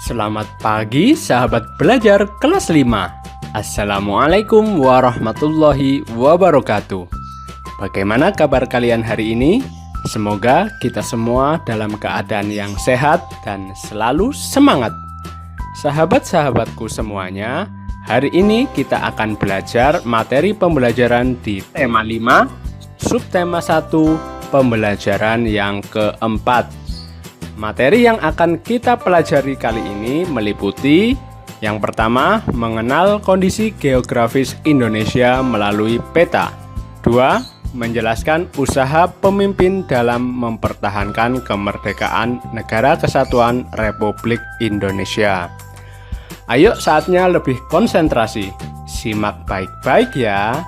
Selamat pagi sahabat belajar kelas 5. Assalamualaikum warahmatullahi wabarakatuh. Bagaimana kabar kalian hari ini? Semoga kita semua dalam keadaan yang sehat dan selalu semangat. Sahabat-sahabatku semuanya, hari ini kita akan belajar materi pembelajaran di tema 5, subtema 1, pembelajaran yang keempat. Materi yang akan kita pelajari kali ini meliputi yang pertama, mengenal kondisi geografis Indonesia melalui peta. 2. Menjelaskan usaha pemimpin dalam mempertahankan kemerdekaan Negara Kesatuan Republik Indonesia. Ayo saatnya lebih konsentrasi. Simak baik-baik ya.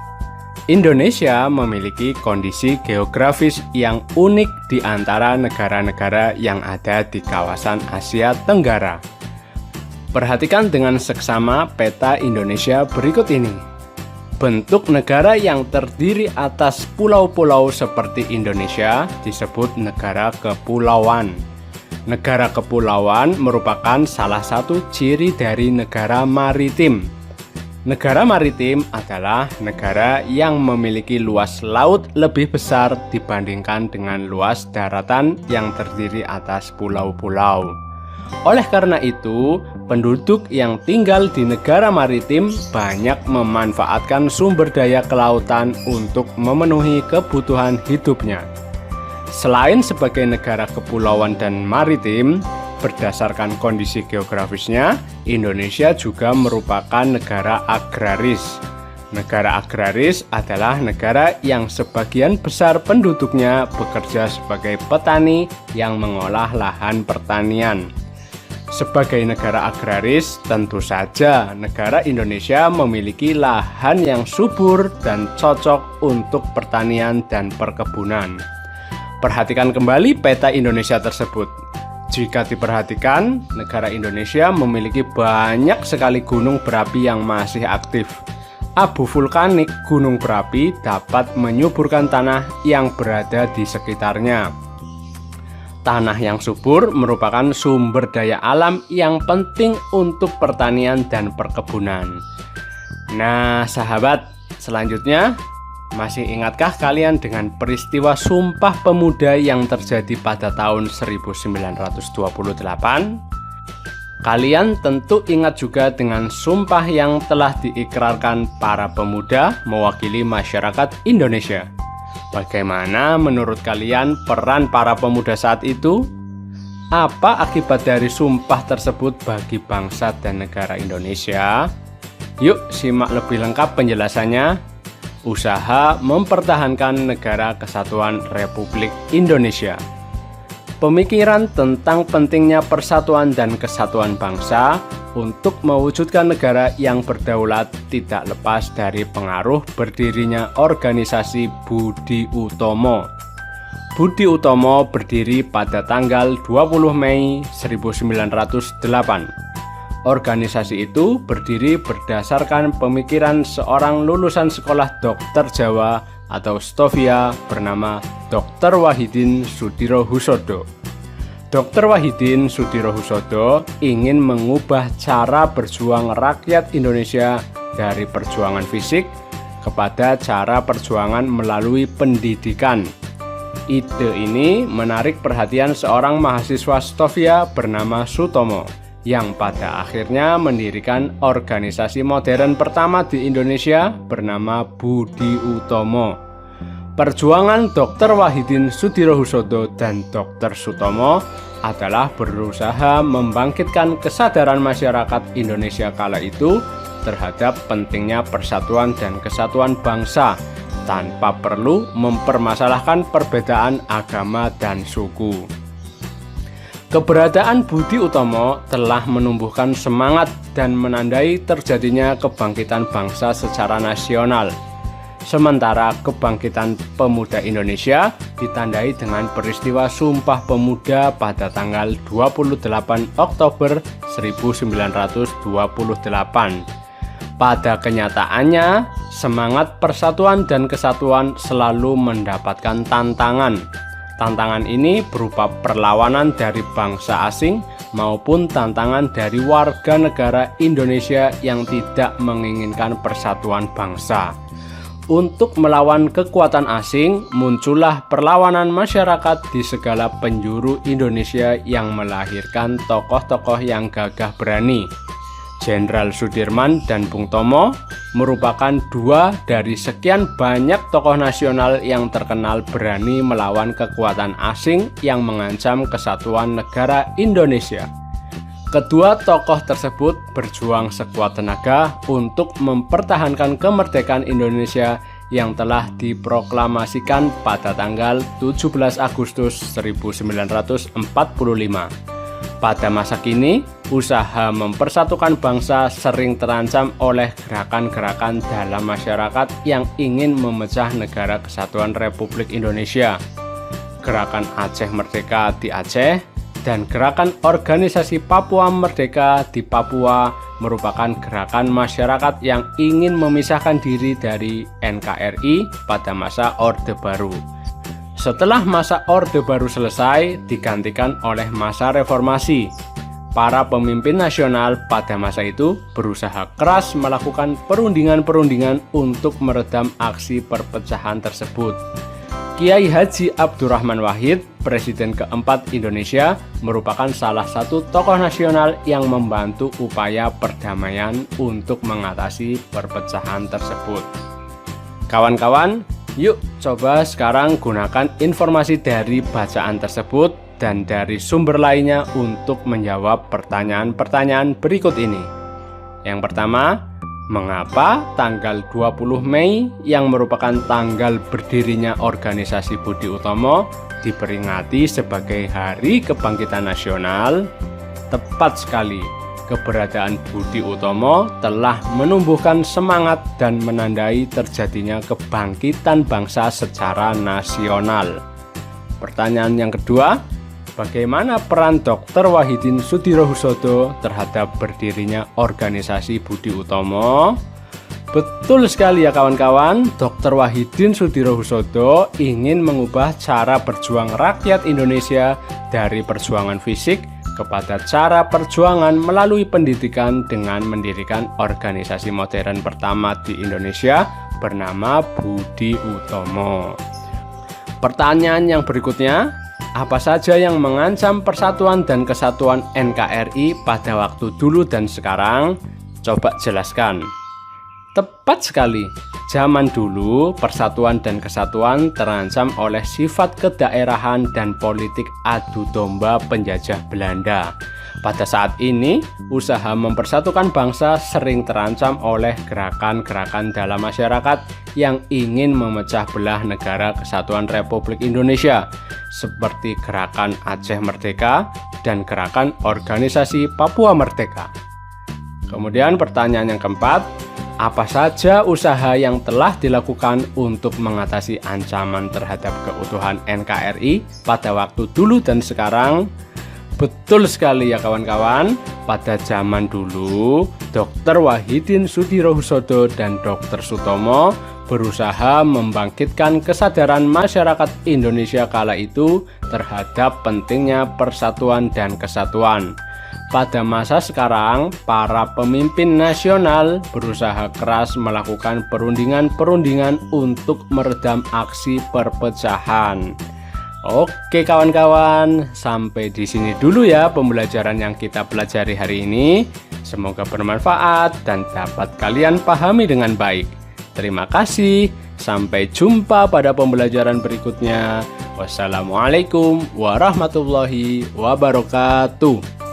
Indonesia memiliki kondisi geografis yang unik di antara negara-negara yang ada di kawasan Asia Tenggara. Perhatikan dengan seksama peta Indonesia berikut ini. Bentuk negara yang terdiri atas pulau-pulau seperti Indonesia disebut negara kepulauan. Negara kepulauan merupakan salah satu ciri dari negara maritim. Negara maritim adalah negara yang memiliki luas laut lebih besar dibandingkan dengan luas daratan yang terdiri atas pulau-pulau. Oleh karena itu, penduduk yang tinggal di negara maritim banyak memanfaatkan sumber daya kelautan untuk memenuhi kebutuhan hidupnya. Selain sebagai negara kepulauan dan maritim, berdasarkan kondisi geografisnya, Indonesia juga merupakan negara agraris. Negara agraris adalah negara yang sebagian besar penduduknya bekerja sebagai petani yang mengolah lahan pertanian. Sebagai negara agraris, tentu saja negara Indonesia memiliki lahan yang subur dan cocok untuk pertanian dan perkebunan. Perhatikan kembali peta Indonesia tersebut. Jika diperhatikan, negara Indonesia memiliki banyak sekali gunung berapi yang masih aktif. Abu vulkanik gunung berapi dapat menyuburkan tanah yang berada di sekitarnya. Tanah yang subur merupakan sumber daya alam yang penting untuk pertanian dan perkebunan. Nah, sahabat, selanjutnya, masih ingatkah kalian dengan peristiwa Sumpah Pemuda yang terjadi pada tahun 1928? Kalian tentu ingat juga dengan sumpah yang telah diikrarkan para pemuda mewakili masyarakat Indonesia. Bagaimana menurut kalian peran para pemuda saat itu? Apa akibat dari sumpah tersebut bagi bangsa dan negara Indonesia? Yuk simak lebih lengkap penjelasannya. Usaha mempertahankan Negara Kesatuan Republik Indonesia. Pemikiran tentang pentingnya persatuan dan kesatuan bangsa untuk mewujudkan negara yang berdaulat tidak lepas dari pengaruh berdirinya organisasi Budi Utomo. Budi Utomo berdiri pada tanggal 20 Mei 1908. Organisasi itu berdiri berdasarkan pemikiran seorang lulusan sekolah dokter Jawa atau Stovia bernama Dr. Wahidin Sudirohusodo. Dr. Wahidin Sudirohusodo ingin mengubah cara berjuang rakyat Indonesia dari perjuangan fisik kepada cara perjuangan melalui pendidikan. Ide ini menarik perhatian seorang mahasiswa Stovia bernama Sutomo, yang pada akhirnya mendirikan organisasi modern pertama di Indonesia bernama Budi Utomo. Perjuangan Dr. Wahidin Sudirohusodo dan Dr. Sutomo adalah berusaha membangkitkan kesadaran masyarakat Indonesia kala itu terhadap pentingnya persatuan dan kesatuan bangsa tanpa perlu mempermasalahkan perbedaan agama dan suku. Keberadaan Budi Utomo telah menumbuhkan semangat dan menandai terjadinya kebangkitan bangsa secara nasional. Sementara kebangkitan pemuda Indonesia ditandai dengan peristiwa Sumpah Pemuda pada tanggal 28 Oktober 1928. Pada kenyataannya, semangat persatuan dan kesatuan selalu mendapatkan tantangan. Tantangan ini berupa perlawanan dari bangsa asing maupun tantangan dari warga negara Indonesia yang tidak menginginkan persatuan bangsa. Untuk melawan kekuatan asing, muncullah perlawanan masyarakat di segala penjuru Indonesia yang melahirkan tokoh-tokoh yang gagah berani. Jenderal Sudirman dan Bung Tomo merupakan dua dari sekian banyak tokoh nasional yang terkenal berani melawan kekuatan asing yang mengancam kesatuan negara Indonesia. Kedua tokoh tersebut berjuang sekuat tenaga untuk mempertahankan kemerdekaan Indonesia yang telah diproklamasikan pada tanggal 17 Agustus 1945. Pada masa kini, usaha mempersatukan bangsa sering terancam oleh gerakan-gerakan dalam masyarakat yang ingin memecah Negara Kesatuan Republik Indonesia. Gerakan Aceh Merdeka di Aceh dan gerakan organisasi Papua Merdeka di Papua merupakan gerakan masyarakat yang ingin memisahkan diri dari NKRI pada masa Orde Baru. Setelah masa Orde Baru selesai, digantikan oleh masa reformasi. Para pemimpin nasional pada masa itu berusaha keras melakukan perundingan-perundingan untuk meredam aksi perpecahan tersebut. Kiai Haji Abdurrahman Wahid, Presiden keempat Indonesia, merupakan salah satu tokoh nasional yang membantu upaya perdamaian untuk mengatasi perpecahan tersebut. Kawan-kawan, yuk coba sekarang gunakan informasi dari bacaan tersebut dan dari sumber lainnya untuk menjawab pertanyaan-pertanyaan berikut ini. Yang pertama, mengapa tanggal 20 Mei yang merupakan tanggal berdirinya organisasi Budi Utomo diperingati sebagai Hari Kebangkitan Nasional? Tepat sekali, keberadaan Budi Utomo telah menumbuhkan semangat dan menandai terjadinya kebangkitan bangsa secara nasional. Pertanyaan yang kedua, bagaimana peran Dr. Wahidin Sudirohusodo terhadap berdirinya organisasi Budi Utomo? Betul sekali ya kawan-kawan, Dr. Wahidin Sudirohusodo ingin mengubah cara berjuang rakyat Indonesia dari perjuangan fisik kepada cara perjuangan melalui pendidikan dengan mendirikan organisasi modern pertama di Indonesia bernama Budi Utomo. Pertanyaan yang berikutnya, apa saja yang mengancam persatuan dan kesatuan NKRI pada waktu dulu dan sekarang? Coba jelaskan. Tepat sekali, zaman dulu persatuan dan kesatuan terancam oleh sifat kedaerahan dan politik adu domba penjajah Belanda. Pada saat ini, usaha mempersatukan bangsa sering terancam oleh gerakan-gerakan dalam masyarakat yang ingin memecah belah Negara Kesatuan Republik Indonesia, seperti gerakan Aceh Merdeka dan gerakan organisasi Papua Merdeka. Kemudian pertanyaan yang keempat, apa saja usaha yang telah dilakukan untuk mengatasi ancaman terhadap keutuhan NKRI pada waktu dulu dan sekarang? Betul sekali ya kawan-kawan, pada zaman dulu Dr. Wahidin Sudirohusodo dan Dr. Sutomo berusaha membangkitkan kesadaran masyarakat Indonesia kala itu terhadap pentingnya persatuan dan kesatuan. Pada masa sekarang, para pemimpin nasional berusaha keras melakukan perundingan-perundingan untuk meredam aksi perpecahan. Oke kawan-kawan, sampai di sini dulu ya pembelajaran yang kita pelajari hari ini. Semoga bermanfaat dan dapat kalian pahami dengan baik. Terima kasih, sampai jumpa pada pembelajaran berikutnya. Wassalamualaikum warahmatullahi wabarakatuh.